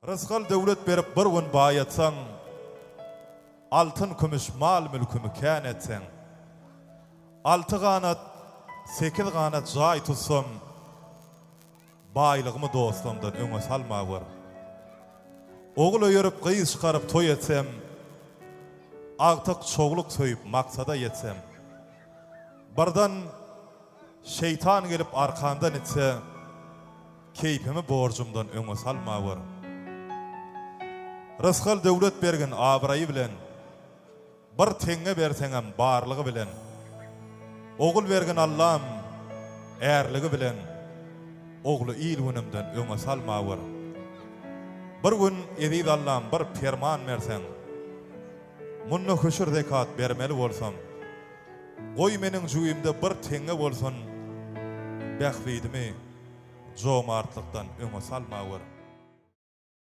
Rızkal devlet berip bir gün bayatsan, altın kümüş mal mülkümü kän etsen, 6 kanat, 8 kanat jay tutsam, baylygymı dostumdan öňe salmawar. Oğul öýürüp gyýys çykaryp toý etsem, agtyk çogluk söýüp maksada yetsem, birden şeytan gelip arkandan etse, keypimi borcumdan öňe salmawar. Rızkal devlet bergen abraýy bilen, bir teňe berseňem barlygy bilen, oğul bergen Allah'ım erligi bilen, oğlu il günümden öňe salmawar. Bir gün edid Allah'ım bir ferman berseň, munna köşür zekat bermeli bolsam, goý meniň jüýümde bir teňe bolsun, bähbidimi jomartlykdan öňe salmawar.